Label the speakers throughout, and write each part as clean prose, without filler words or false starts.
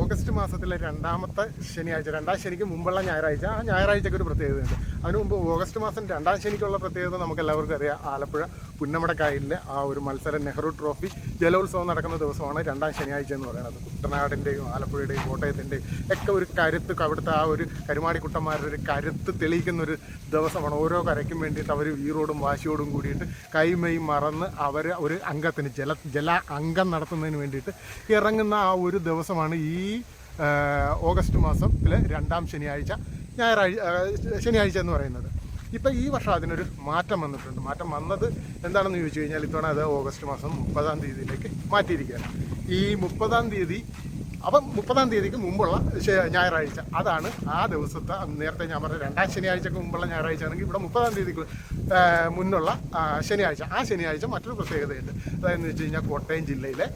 Speaker 1: August മാസത്തിലെ രണ്ടാമത്തെ ശനിയാഴ്ച, രണ്ടാം ശനിക്ക് മുമ്പുള്ള ഞായറാഴ്ച. ആ ഞായറാഴ്ചയ്ക്ക് ഒരു പ്രത്യേകതയുണ്ട്. അതിനു മുമ്പ് ഓഗസ്റ്റ് മാസം രണ്ടാം ശനിക്കുള്ള പ്രത്യേകത നമുക്ക് എല്ലാവർക്കും അറിയാം. ആലപ്പുഴ പുന്നമടക്കായലിലെ ആ ഒരു മത്സരം, നെഹ്റു ട്രോഫി ജലോത്സവം നടക്കുന്ന ദിവസമാണ് രണ്ടാം ശനിയാഴ്ച എന്ന് പറയുന്നത്. കുട്ടനാടിൻ്റെയും ആലപ്പുഴയുടെയും കോട്ടയത്തിൻ്റെയും ഒക്കെ ഒരു കരുത്ത്, അവിടുത്തെ ആ ഒരു കരുമാടിക്കുട്ടന്മാരുടെ ഒരു കരുത്ത് തെളിയിക്കുന്നൊരു ദിവസമാണ്. ഓരോ കരയ്ക്കും വേണ്ടിയിട്ട് അവർ വീറോടും വാശിയോടും കൂടിയിട്ട് കൈമൈ മറന്ന് അവർ ഒരു അംഗത്തിന് ജല അംഗം നടത്തുന്നതിന് വേണ്ടിയിട്ട് ഇറങ്ങുന്ന ആ ഒരു ദിവസമാണ് ഈ ഓഗസ്റ്റ് മാസത്തിലെ രണ്ടാം ശനിയാഴ്ച എന്ന് പറയുന്നത്. ഇപ്പം ഈ വർഷം അതിനൊരു മാറ്റം വന്നിട്ടുണ്ട്. മാറ്റം വന്നത് എന്താണെന്ന് ചോദിച്ചു കഴിഞ്ഞാൽ, ഇത്തവണ അത് ഓഗസ്റ്റ് മാസം 30-ാം തീയതിയിലേക്ക് മാറ്റിയിരിക്കുകയാണ്. ഈ 30-ാം തീയതി, അപ്പം 30-ാം തീയതിക്ക് മുമ്പുള്ള ഞായറാഴ്ച, അതാണ് ആ ദിവസത്തെ. നേരത്തെ ഞാൻ പറഞ്ഞ രണ്ടാം ശനിയാഴ്ചക്ക് മുമ്പുള്ള ഞായറാഴ്ച ആണെങ്കിൽ ഇവിടെ 30-ാം തീയതിക്ക് മുന്നുള്ള ശനിയാഴ്ച. ആ ശനിയാഴ്ച മറ്റൊരു പ്രത്യേകതയുണ്ട്. അതായെന്ന് വെച്ച് കഴിഞ്ഞാൽ കോട്ടയം ജില്ലയിലെ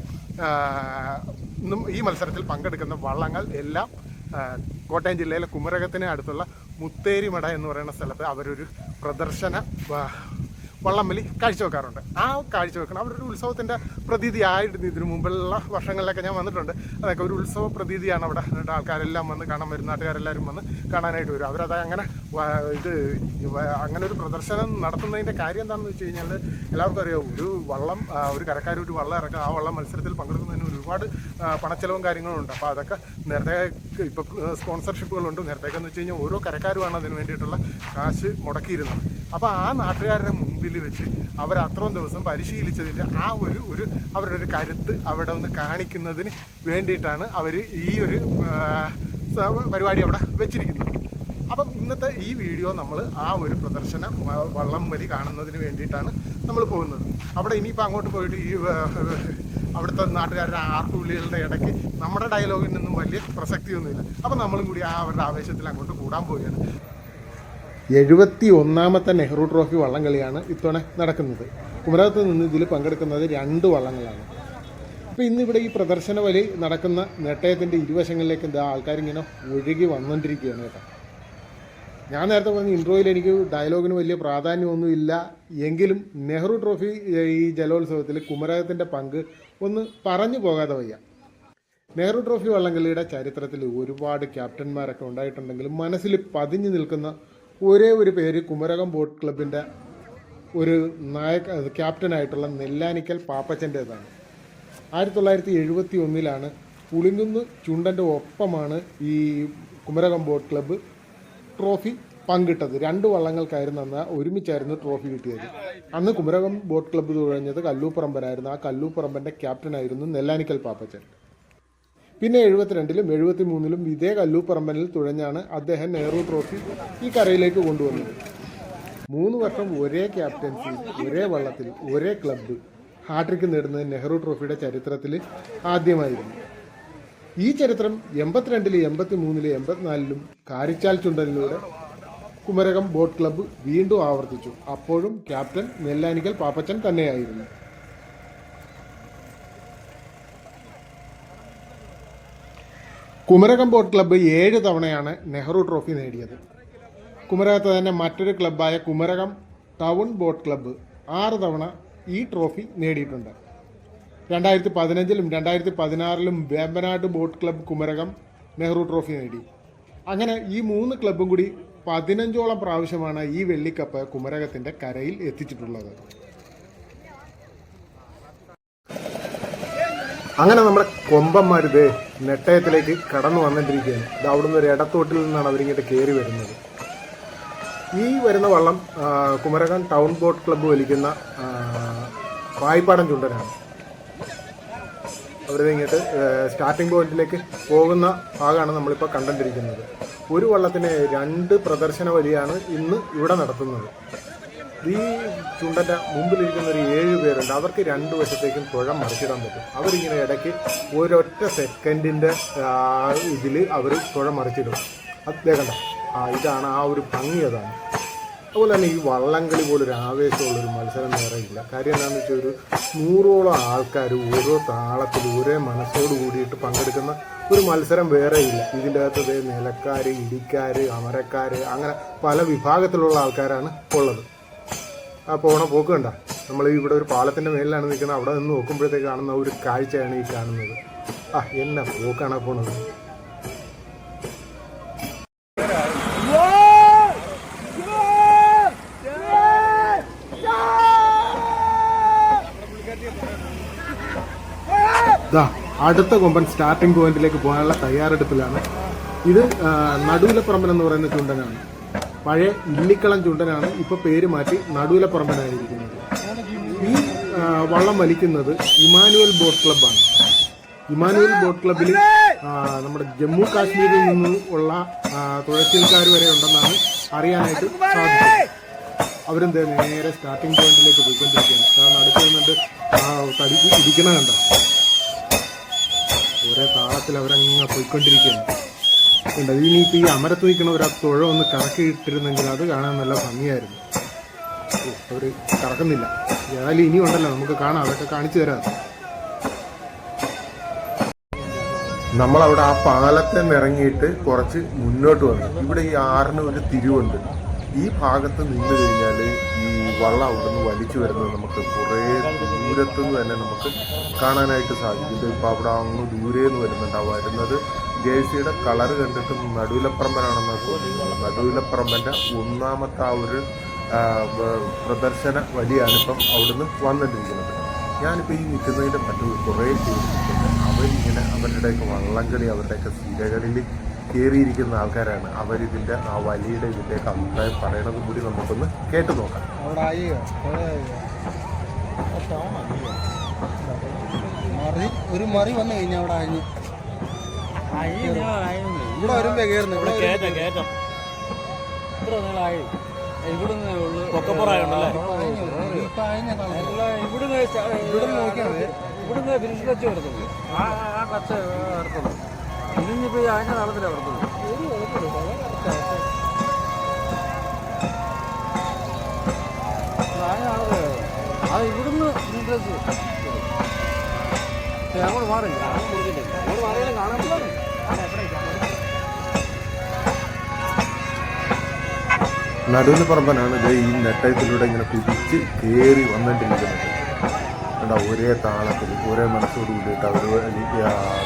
Speaker 1: ഈ മത്സരത്തിൽ പങ്കെടുക്കുന്ന വള്ളങ്ങൾ എല്ലാം കോട്ടയം ജില്ലയിലെ കുമരകത്തിന് അടുത്തുള്ള മുത്തേരിമട എന്ന് പറയുന്ന സ്ഥലത്ത് അവരൊരു പ്രദർശന വള്ളംവലി കാഴ്ചവെക്കാറുണ്ട്. ആ കാഴ്ചവെക്കണം അവരൊരു ഉത്സവത്തിൻ്റെ പ്രതീതിയായിട്ട് ഇതിനു മുമ്പുള്ള വർഷങ്ങളിലൊക്കെ ഞാൻ വന്നിട്ടുണ്ട്. അതൊക്കെ ഒരു ഉത്സവ പ്രതീതിയാണ്. അവിടെ ആൾക്കാരെല്ലാം വന്ന് കാണാൻ വരും, നാട്ടുകാരെല്ലാവരും വന്ന് കാണാനായിട്ട് വരും. അവരത് അങ്ങനെ അങ്ങനെ ഒരു പ്രദർശനം നടത്തുന്നതിൻ്റെ കാര്യം എന്താണെന്ന് വെച്ച് കഴിഞ്ഞാൽ, എല്ലാവർക്കും അറിയാം, ഒരു കരക്കാർ ഒരു വള്ളം ഇറക്കുക, ആ വള്ളം മത്സരത്തിൽ പങ്കെടുക്കുന്നതിന് ഒരുപാട് പണച്ചെലവും കാര്യങ്ങളും ഉണ്ട്. അപ്പോൾ അതൊക്കെ നേരത്തെ ഇപ്പോൾ സ്പോൺസർഷിപ്പുകളുണ്ട്. നേരത്തേക്ക് എന്ന് വെച്ച് കഴിഞ്ഞാൽ ഓരോ കരക്കാരുമാണ് അതിന് വേണ്ടിയിട്ടുള്ള കാശ് മുടക്കിയിരുന്നത്. അപ്പോൾ ആ നാട്ടുകാരുടെ മുമ്പിൽ വെച്ച് അവർ അത്രയും ദിവസം പരിശീലിച്ചതിൻ്റെ ആ ഒരു അവരുടെ ഒരു കരുത്ത് അവിടെ ഒന്ന് കാണിക്കുന്നതിന് വേണ്ടിയിട്ടാണ് അവർ ഈ ഒരു പരിപാടി അവിടെ വെച്ചിരിക്കുന്നത്. അപ്പം ഇന്നത്തെ ഈ വീഡിയോ നമ്മൾ ആ ഒരു പ്രദർശന വള്ളംവലി കാണുന്നതിന് വേണ്ടിയിട്ടാണ് നമ്മൾ പോകുന്നത്. അവിടെ ഇനിയിപ്പോൾ അങ്ങോട്ട് പോയിട്ട് ഈ അവിടുത്തെ നാട്ടുകാരുടെ ആർപ്പുവിളികളുടെ ഇടയ്ക്ക് നമ്മുടെ ഡയലോഗിൽ നിന്നും വലിയ പ്രസക്തിയൊന്നുമില്ല. അപ്പം നമ്മളും കൂടി ആ അവരുടെ ആവേശത്തിൽ അങ്ങോട്ട് കൂടാൻ പോവുകയാണ്. 71ാമത്തെ നെഹ്റു ട്രോഫി വള്ളംകളിയാണ് ഇത്തവണ നടക്കുന്നത്. കുമരകത്ത് നിന്ന് ഇതിൽ പങ്കെടുക്കുന്നത് 2 വള്ളങ്ങളാണ്. അപ്പോൾ ഇന്നിവിടെ ഈ പ്രദർശന വലി നടക്കുന്ന നെട്ടയത്തിൻ്റെ ഇരുവശങ്ങളിലേക്ക് എന്താ ആൾക്കാരിങ്ങനെ ഒഴുകി വന്നുകൊണ്ടിരിക്കുകയാണ് കേട്ടോ. ഞാൻ നേരത്തെ പറഞ്ഞ ഇൻട്രോയിൽ എനിക്ക് ഡയലോഗിന് വലിയ പ്രാധാന്യമൊന്നുമില്ല എങ്കിലും നെഹ്റു ട്രോഫി ഈ ജലോത്സവത്തിൽ കുമരകത്തിൻ്റെ പങ്ക് ഒന്ന് പറഞ്ഞു പോകാതെ വയ്യ. നെഹ്റു ട്രോഫി വള്ളംകളിയുടെ ചരിത്രത്തിൽ ഒരുപാട് ക്യാപ്റ്റന്മാരൊക്കെ ഉണ്ടായിട്ടുണ്ടെങ്കിലും മനസ്സിൽ പതിഞ്ഞു നിൽക്കുന്ന ഒരേ ഒരു പേര് കുമരകം ബോട്ട് ക്ലബിൻ്റെ ഒരു ക്യാപ്റ്റനായിട്ടുള്ള നെല്ലാനിക്കൽ പാപ്പച്ചൻ്റേതാണ്. 1971 പുളിങ്കുന്ന് ചുണ്ടൻ്റെ ഒപ്പമാണ് ഈ കുമരകം ബോട്ട് ക്ലബ്ബ് ട്രോഫി പങ്കിട്ടത്. 2 വള്ളങ്ങൾക്കായിരുന്നു അന്ന് ഒരുമിച്ചായിരുന്നു ട്രോഫി കിട്ടിയത്. അന്ന് കുമരകം ബോട്ട് ക്ലബ്ബ് തുഴഞ്ഞത് കല്ലൂപ്പറമ്പനായിരുന്നു. ആ കല്ലൂപ്പറമ്പൻ്റെ ക്യാപ്റ്റനായിരുന്നു നെല്ലാനിക്കൽ പാപ്പച്ചൻ. പിന്നെ 72-ലും 73-ലും ഇതേ കല്ലൂപ്പറമ്പനിൽ തുഴഞ്ഞാണ് അദ്ദേഹം നെഹ്റു ട്രോഫി ഈ കരയിലേക്ക് കൊണ്ടുവന്നത്. 3 വർഷം ഒരേ ക്യാപ്റ്റൻസി, ഒരേ വള്ളത്തിൽ, ഒരേ ക്ലബ്ബ് ഹാട്രിക്ക് നേടുന്നത് നെഹ്റു ട്രോഫിയുടെ ചരിത്രത്തിൽ ആദ്യമായിരുന്നു. ഈ ചരിത്രം 82-ലും 83-ലും 84-ലും കാരിച്ചാൽ ചുണ്ടനിലൂടെ കുമരകം ബോട്ട് ക്ലബ്ബ് വീണ്ടും ആവർത്തിച്ചു. അപ്പോഴും ക്യാപ്റ്റൻ നെല്ലാനിക്കൽ പാപ്പച്ചൻ തന്നെയായിരുന്നു. കുമരകം ബോട്ട് ക്ലബ്ബ് 7 തവണയാണ് നെഹ്റു ട്രോഫി നേടിയത്. കുമരകത്ത് തന്നെ മറ്റൊരു ക്ലബ്ബായ കുമരകം ടൗൺ ബോട്ട് ക്ലബ്ബ് 6 തവണ ഈ ട്രോഫി നേടിയിട്ടുണ്ട്. 2015-ലും 2016-ലും Vembanad boat club Kumarakom Nehru trophy നേടി. അങ്ങനെ ഈ 3 ക്ലബ്ബും കൂടി 15ഓളം പ്രാവശ്യമാണ് ഈ വെള്ളിക്കപ്പ് കുമരകത്തിൻ്റെ കരയിൽ എത്തിച്ചിട്ടുള്ളത്. അങ്ങനെ നമ്മുടെ കൊമ്പന്മാരിത് നെട്ടയത്തിലേക്ക് കടന്നു വന്നിട്ടിരിക്കുകയാണ്. ഇത് അവിടുന്ന് ഒരു ഇടത്തോട്ടിൽ നിന്നാണ് അവരിങ്ങോട്ട് കയറി വരുന്നത്. ഈ വരുന്ന വള്ളം കുമരകം ടൗൺ ബോട്ട് ക്ലബ്ബ് വലിക്കുന്ന വായ്പാടം ചുണ്ടനാണ്. അവരിത് ഇങ്ങോട്ട് സ്റ്റാർട്ടിംഗ് പോയിന്റിലേക്ക് പോകുന്ന ഭാഗമാണ് നമ്മളിപ്പോൾ കണ്ടുകൊണ്ടിരിക്കുന്നത്. ഒരു വള്ളത്തിന് 2 പ്രദർശന വലിയാണ് ഇന്ന് ഇവിടെ നടത്തുന്നത്. ഈ ചുണ്ടൻ്റെ മുമ്പിലിരിക്കുന്ന ഒരു 7 പേരുണ്ട്. അവർക്ക് 2 വശത്തേക്കും തുഴം മറിച്ചിടാൻ പറ്റും. അവരിങ്ങനെ ഇടയ്ക്ക് ഒരൊറ്റ സെക്കൻഡിൻ്റെ ഇതിൽ അവർ തുഴം മറിച്ചിടും. അതേ കണ്ട, ഇതാണ് ആ ഒരു ഭംഗി. അതാണ് അതുപോലെ തന്നെ ഈ വള്ളംകളി പോലൊരു ആവേശമുള്ളൊരു മത്സരം വേറെ ഇല്ല. കാര്യം എന്താണെന്ന് വെച്ചാൽ ഒരു 100ഓളം ആൾക്കാർ ഓരോ താളത്തിൽ ഒരേ മനസ്സോട് കൂടിയിട്ട് പങ്കെടുക്കുന്ന ഒരു മത്സരം വേറെ ഇല്ല. ഇതിൻ്റെ അകത്ത് നിലക്കാർ, ഇടിക്കാർ, അമരക്കാർ, അങ്ങനെ പല വിഭാഗത്തിലുള്ള ആൾക്കാരാണ് ഉള്ളത്. ആ പോണ പോക്ക് കണ്ട, നമ്മൾ ഇവിടെ ഒരു പാലത്തിൻ്റെ മേലിലാണ് നിൽക്കുന്നത്. അവിടെ നിന്ന് നോക്കുമ്പോഴത്തേക്ക് കാണുന്ന ഒരു കാഴ്ചയാണ് ഈ കാണുന്നത്. എന്നാ പോക്കാണ് പോണത്. അടുത്ത കൊമ്പൻ സ്റ്റാർട്ടിംഗ് പോയിന്റിലേക്ക് പോകാനുള്ള തയ്യാറെടുപ്പിലാണ്. ഇത് നടുവിലപ്പറമ്പൻ എന്ന് പറയുന്ന ചുണ്ടനാണ്. പഴയ ഇല്ലിക്കളം ചുണ്ടനാണ്, ഇപ്പോൾ പേര് മാറ്റി നടുവിലപ്പറമ്പനായിരിക്കുന്നത്. ഈ വള്ളം വലിക്കുന്നത് ഇമാനുവൽ ബോട്ട് ക്ലബ്ബാണ്. ഇമാനുവൽ ബോട്ട് ക്ലബ്ബിൽ നമ്മുടെ ജമ്മു കാശ്മീരിൽ നിന്ന് ഉള്ള തുഴച്ചിൽക്കാർ വരെ ഉണ്ടെന്നാണ് അറിയാനായിട്ട് സാധിച്ചത്. അവരും നേരെ സ്റ്റാർട്ടിംഗ് പോയിന്റിലേക്ക് പോയിക്കൊണ്ടിരിക്കുകയാണ്. കാരണം അടുത്ത് നിന്നിട്ട് തടിക്ക് ഇരിക്കണ കണ്ട ഒരേ താളത്തിൽ അവരങ്ങ് പോയിക്കൊണ്ടിരിക്കുകയാണ്. ഇനിയിപ്പോൾ ഈ അമരത്ത് നിൽക്കണവർ ആ തുഴ ഒന്ന് കറക്കിയിട്ടിരുന്നെങ്കിൽ അത് കാണാൻ നല്ല ഭംഗിയായിരുന്നു. അവർ കറക്കുന്നില്ല. ഏതായാലും ഇനി ഉണ്ടല്ലോ, നമുക്ക് കാണാം, അതൊക്കെ കാണിച്ചു തരാം. നമ്മളവിടെ ആ പാലത്തിൽ നിന്ന് ഇറങ്ങിയിട്ട് കുറച്ച് മുന്നോട്ട് വന്നു. ഇവിടെ ഈ ആറിന് ഒരു തിരിവുണ്ട്. ഈ ഭാഗത്ത് നിന്ന് കഴിഞ്ഞാൽ ഈ വള്ളം അവിടെ നിന്ന് വലിച്ചു വരുന്നത് നമുക്ക് കുറേ ദൂരത്തുനിന്ന് തന്നെ നമുക്ക് കാണാനായിട്ട് സാധിക്കും. ഇപ്പോൾ അവിടെ അങ്ങ് ദൂരെ നിന്ന് വരുന്നുണ്ട്. ആ വരുന്നത് ജേഴ്സിയുടെ കളറ് കണ്ടിട്ട് നടുവിലപ്പറമ്പനാണെന്ന് തോന്നുന്നു. നടുവിലപ്പറമ്പൻ്റെ ഒന്നാമത്തെ ആ ഒരു പ്രദർശന വഴിയാണിപ്പം അവിടുന്ന് വന്നിട്ടിരിക്കുന്നത്. ഞാനിപ്പോൾ ഈ നിൽക്കുന്നതിൻ്റെ മറ്റു കുറേ പേരിട്ടുണ്ട്. അവരിങ്ങനെ അവരുടെയൊക്കെ വള്ളംകളി, അവരുടെയൊക്കെ സ്ഥിരകളിൽ കയറിയിരിക്കുന്ന ആൾക്കാരാണ്. അവരിതിൻ്റെ ആ വലിയുടെ ഇതിൻ്റെയൊക്കെ അഭിപ്രായം പറയണത് കൂടി നമുക്കൊന്ന് കേട്ടു നോക്കാം.
Speaker 2: ഒരു മറി വന്നു കഴിഞ്ഞാൽ അവിടെ അഴിഞ്ഞ് ഇവിടെ വരുമ്പോ കയറുന്നു. ഇവിടെ കയറ്റം ഇവിടുന്ന് ഫിനിഷ് ടച്ച് വരത്തുള്ളൂ. ആ ടച്ച് വരത്തുള്ളൂ. ഇനിയിപ്പോ അതിന്റെ താളത്തിലാണ് വരത്തുള്ളൂ. അത് ഇവിടുന്ന് ഫിനിഷ് ടച്ച് അങ്ങോട്ട് മാറില്ല. അങ്ങോട്ട് മാറിയാലും കാണാൻ പറ്റില്ല.
Speaker 1: നടുവിലപ്പറമ്പനാണ് ഇത് ഈ നെട്ടയത്തിലൂടെ ഇങ്ങനെ കുതിച്ച് കയറി വന്നിട്ടിരിക്കുന്നത്. എന്താ ഒരേ താളത്തിൽ ഒരേ മനസ്സോട് കൂടിയിട്ട് അവർ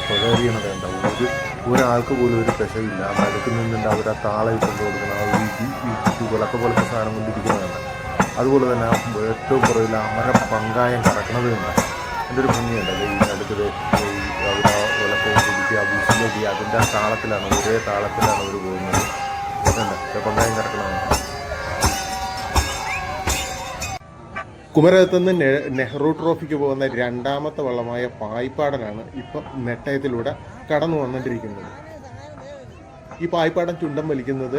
Speaker 1: തുഴയറിയണത് എന്താ ഒരാൾക്ക് പോലും ഒരു പെശയില്ല. നടുക്ക് നിന്നുണ്ട് അവർ ആ താളം ഇട്ടുകൊണ്ട് കൊടുക്കണം. ആ ഈ വിളക്ക പോലത്തെ സാധനം കൊണ്ടിരിക്കുന്നതുണ്ട്. അതുപോലെ തന്നെ ഏറ്റവും പുറകിൽ അമര പങ്കായം കറക്കണത് ഉണ്ട്. എൻ്റെ ഒരു ഭംഗിയുണ്ട്. ഈ നടുക്കത് അവർ ആ വിളക്കവും കുടിക്കുക, ആ വിസിലടി അതിൻ്റെ ആ താളത്തിലാണ്, ഒരേ താളത്തിലാണ് അവർ പോകുന്നത്. ഇതുണ്ട് പങ്കായം കറക്കണതാണ്. കുമരകത്ത് നിന്ന് നെഹ്റു ട്രോഫിക്ക് പോകുന്ന രണ്ടാമത്തെ വള്ളമായ പായിപ്പാടനാണ് ഇപ്പം നെട്ടയത്തിലൂടെ കടന്നു വന്നിട്ടിരിക്കുന്നത്. ഈ പായിപ്പാടൻ ചുണ്ടൻ വലിക്കുന്നത്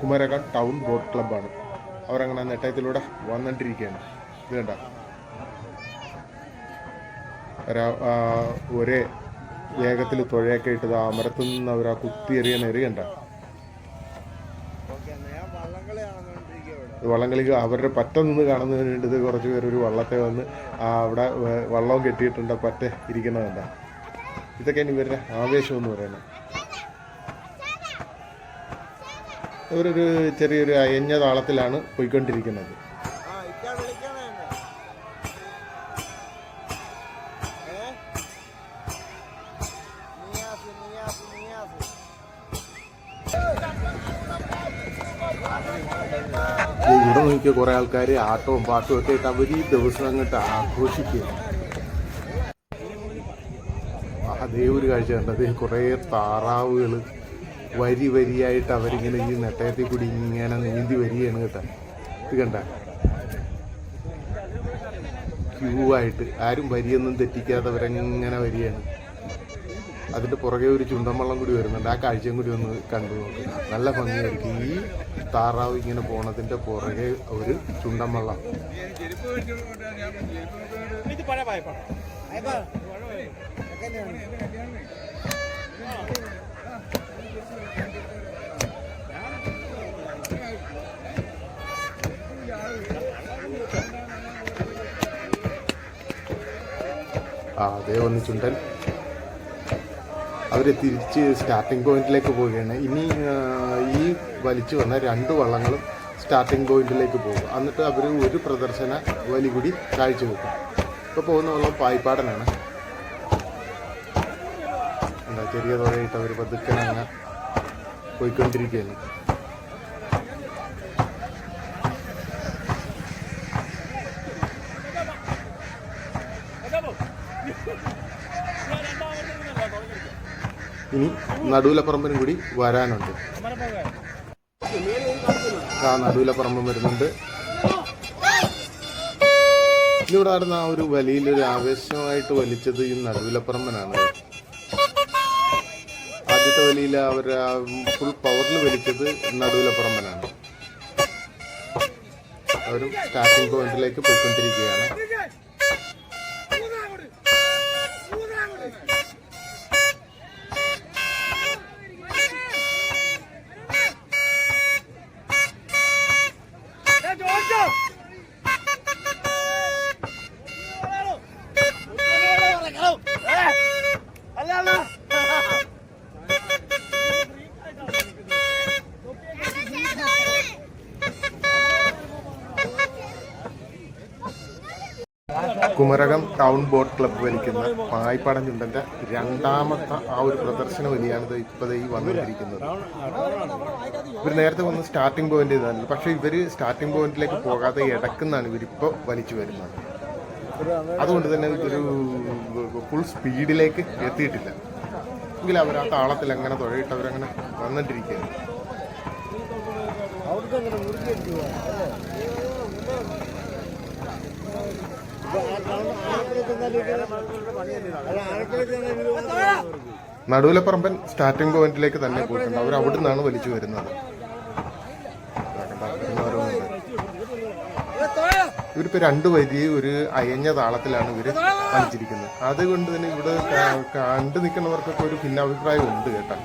Speaker 1: കുമരകം ടൗൺ ബോട്ട് ക്ലബ്ബാണ്. അവരങ്ങനെ നെട്ടയത്തിലൂടെ വന്നിട്ടിരിക്കുകയാണ്. ഇത് കണ്ട ഒരേ വേഗത്തിൽ തുഴയൊക്കെ ഇട്ടത് അമരത്തു നിന്ന് അവർ ആ കുത്തിയെറിയ നെറിയണ്ട. വള്ളംകളിക്ക് അവരുടെ പറ്റ നിന്ന് കാണുന്നതിന് വേണ്ടി ഇത് കുറച്ച് പേരൊരു വള്ളത്തെ വന്ന് അവിടെ വള്ളവും കെട്ടിയിട്ടുണ്ട്, പറ്റ ഇരിക്കുന്നതല്ല. ഇതൊക്കെയാണ് ഇവരുടെ ആവേശം എന്ന് പറയുന്നത്. ഇവരൊരു ചെറിയൊരു അയഞ്ഞ താളത്തിലാണ് പോയിക്കൊണ്ടിരിക്കുന്നത്. ഇവിടെ നോക്കിയ കുറെ ആൾക്കാർ ആട്ടവും പാട്ടും ഒക്കെ ആയിട്ട് അവർ ഈ ദിവസം അങ്ങോട്ട് ആഘോഷിക്കുക. അതേ ഒരു കാഴ്ച കണ്ടത് കുറേ താറാവുകൾ വരി വരിയായിട്ട് അവരിങ്ങനെ ഈ നെട്ടയത്തിൽ കൂടി ഇങ്ങനെ നീന്തി വരികയാണ് കേട്ടോ. ഇത് കണ്ട ക്യൂ ആയിട്ട് ആരും വരിയൊന്നും തെറ്റിക്കാതെ അവരെങ്ങനെ വരികയാണ്. അതിൻ്റെ പുറകെ ഒരു ചുണ്ടൻവള്ളം കൂടി വരുന്നുണ്ട്. ആ കാഴ്ചയും കൂടി ഒന്ന് കണ്ടു നോക്കുക. നല്ല ഭംഗിയായിരിക്കും. ഈ താറാവ് ഇങ്ങനെ പോണതിൻ്റെ പുറകെ ഒരു ചുണ്ടൻവള്ളം. അതേ ഒന്ന് ചുണ്ടൻ. അവർ തിരിച്ച് സ്റ്റാർട്ടിംഗ് പോയിന്റിലേക്ക് പോവുകയാണ്. ഇനി ഈ വലിച്ചു വന്ന 2 വള്ളങ്ങളും സ്റ്റാർട്ടിംഗ് പോയിന്റിലേക്ക് പോകും. എന്നിട്ട് അവർ ഒരു പ്രദർശന വലി കൂടി കാഴ്ചവെക്കും. ഇപ്പോൾ പോകുന്ന വള്ളം പായിപ്പാടനാണ്. എന്താ ചെറിയ തുഴയിട്ട് അവർ പതുക്കനങ്ങ് പോയിക്കൊണ്ടിരിക്കുകയാണ്. ഇനി നടുവിലപ്പറമ്പിനും കൂടി വരാനുണ്ട്. ആ നടുവിലപ്പറമ്പ് വരുന്നുണ്ട്. ഇവിടെ നടന്ന ആ ഒരു വലിയൊരു ആവേശമായിട്ട് വലിച്ചത് ഈ നടുവിലപ്പറമ്പനാണ്. ആദ്യത്തെ വലിയിൽ അവർ ഫുൾ പവറിൽ വലിച്ചത് നടുവിലപ്പറമ്പനാണ്. അവരും സ്റ്റാർട്ടിംഗ് പോയിന്റിലേക്ക് പോയിക്കൊണ്ടിരിക്കുകയാണ്. കുമരകം ടൗൺ ബോട്ട് ക്ലബ്ബ് വലിക്കുന്ന പായിപ്പാടൻ ചുണ്ടൻ്റെ 2ാമത്തെ ആ ഒരു പ്രദർശന വലിയാണിത് ഇപ്പോൾ ഈ വന്നുകൊണ്ടിരിക്കുന്നത്. ഇവർ നേരത്തെ വന്ന് സ്റ്റാർട്ടിംഗ് പോയിന്റ് ചെയ്തായിരുന്നു. പക്ഷേ ഇവർ സ്റ്റാർട്ടിംഗ് പോയിന്റിലേക്ക് പോകാതെ ഇടക്കുന്നാണ് ഇവരിപ്പോൾ വലിച്ചു വരുന്നത്. അതുകൊണ്ട് തന്നെ ഇതൊരു ഫുൾ സ്പീഡിലേക്ക് എത്തിയിട്ടില്ല. എങ്കിലും അവർ ആ താളത്തിൽ അങ്ങനെ തുഴയിട്ട് അവരങ്ങനെ വന്നിട്ടിരിക്കുകയാണ്. നടുവിലപ്പറമ്പൻ സ്റ്റാർട്ടിംഗ് പോയിന്റിലേക്ക് തന്നെ പോയിട്ടുണ്ട്. അവർ അവിടെ നിന്നാണ് വലിച്ചു വരുന്നത്. ഇവരിപ്പോൾ 2 വരി ഒരു അയഞ്ഞ താളത്തിലാണ് ഇവർ വലിച്ചിരിക്കുന്നത്. അതുകൊണ്ട് തന്നെ ഇവിടെ കണ്ടു നിൽക്കുന്നവർക്കൊക്കെ ഒരു ഭിന്നാഭിപ്രായം ഉണ്ട് കേട്ടോ.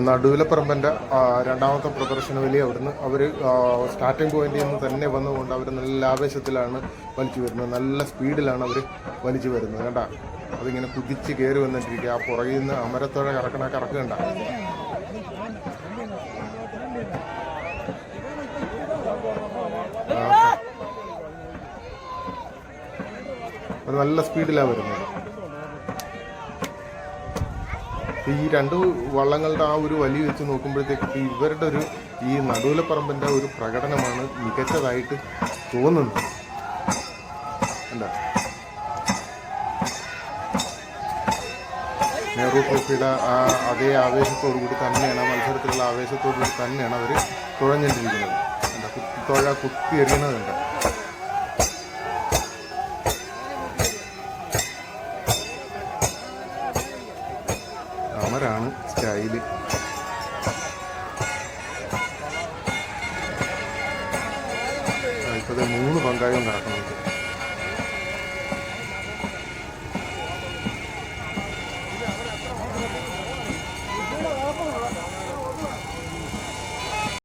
Speaker 1: നടുവിലപ്പറമ്പൻ്റെ 2ാമത്തെ പ്രദർശന വലി അവിടുന്ന് അവർ സ്റ്റാർട്ടിംഗ് പോയിന്റിൽ നിന്ന് തന്നെ വന്നുകൊണ്ട് അവർ നല്ല ആവേശത്തിലാണ് വലിച്ചു വരുന്നത്. നല്ല സ്പീഡിലാണ് അവർ വലിച്ചു വരുന്നത്. കണ്ട അതിങ്ങനെ കുതിച്ച് കയറി വന്നിട്ടിരിക്കുക. ആ പുറകിൽ നിന്ന് അമരത്തോടെ കറക്കണ്ട. അത് നല്ല സ്പീഡിലാണ് വരുന്നത്. ഈ 2 വള്ളങ്ങളുടെ ആ ഒരു വലി വെച്ച് നോക്കുമ്പോഴത്തേക്ക് ഇവരുടെ ഈ നടുവിലപ്പറമ്പിൻ്റെ ഒരു പ്രകടനമാണ് മികച്ചതായിട്ട് തോന്നുന്നത്. എന്താ നെഹ്റു ട്രോഫിയുടെ ആ അതേ ആവേശത്തോടു കൂടി തന്നെയാണ്, ആ മത്സരത്തിലുള്ള ആവേശത്തോടു കൂടി തന്നെയാണ് അവർ തുഴഞ്ഞിട്ടിരിക്കുന്നത്. എന്താ കുത്തി എറിയുന്നതുണ്ട്. അമരാണ് സ്റ്റൈല്. ഇപ്പോൾ 3 പങ്കായം നടക്കുന്നുണ്ട്.